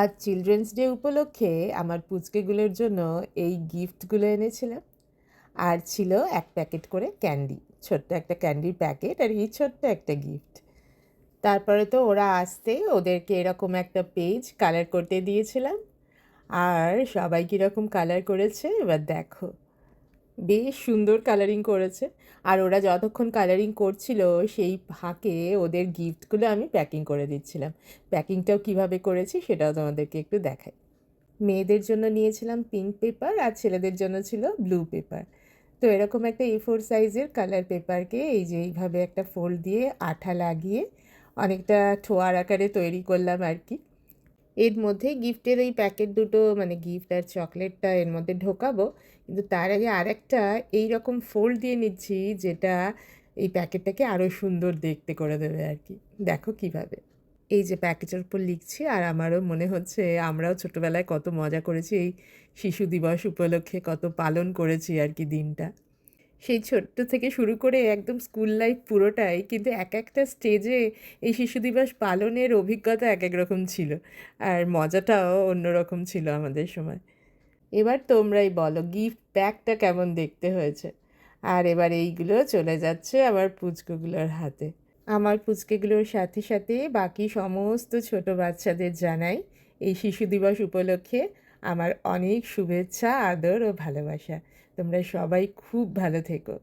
আজ children's day উপলক্ষে আমার পুচকেগুলোর জন্য এই গিফটগুলো এনেছিলাম। আর ছিল এক প্যাকেট করে ক্যান্ডি, ছোট্ট একটা ক্যান্ডির প্যাকেট আর এই ছোট্ট একটা গিফট। তারপরে তো ওরা আসতে ওদেরকে এরকম একটা পেজ কালার করতে দিয়েছিলাম। আর সবাই কীরকম কালার করেছে এবার দেখো, বেশ সুন্দর কালারিং করেছে। আর ওরা যতক্ষণ কালারিং করছিল সেই ফাঁকে ওদের গিফটগুলো আমি প্যাকিং করে দিচ্ছিলাম। প্যাকিংটাও কিভাবে করেছি সেটাও তোমাদেরকে একটু দেখাই। মেয়েদের জন্য নিয়েছিলাম পিঙ্ক পেপার আর ছেলেদের জন্য ছিল ব্লু পেপার। তো এরকম একটা A4 সাইজের কালার পেপারকে এই যে এইভাবে একটা ফোল্ড দিয়ে আঠা লাগিয়ে অনেকটা ঠোয়ার আকারে তৈরি করলাম আর কি। এর মধ্যে গিফটের এই প্যাকেট দুটো মানে গিফট আর চকলেটটা এর মধ্যে ঢোকাবো, কিন্তু তার আগে আরেকটা এই রকম ফোল্ড দিয়ে নিচ্ছি যেটা এই প্যাকেটটাকে আরও সুন্দর দেখতে করে দেবে আর কি। দেখো কিভাবে এই যে প্যাকেটের উপর লিখছি। আর আমারও মনে হচ্ছে আমরাও ছোটোবেলায় কত মজা করেছি, এই শিশু দিবস উপলক্ষে কত পালন করেছি আর কি দিনটা। সেই ছোট্ট থেকে শুরু করে একদম স্কুল লাইফ পুরোটাই কিন্তু এক একটা স্টেজে এই শিশু দিবস পালনের অভিজ্ঞতা এক এক রকম ছিল, আর মজাটাও অন্যরকম ছিল আমাদের সময়। এবার তোমরাই বলো গিফট প্যাকটা কেমন দেখতে হয়েছে। আর এবার এইগুলো চলে যাচ্ছে আমার পুচকুগুলোর হাতে। আমার পুচকেগুলোর সাথে সাথে বাকি সমস্ত ছোট বাচ্চাদের জানাই এই শিশু দিবস উপলক্ষে আমার অনেক শুভেচ্ছা, আদর ও ভালোবাসা। তোমরা সবাই খুব ভালো থেকো।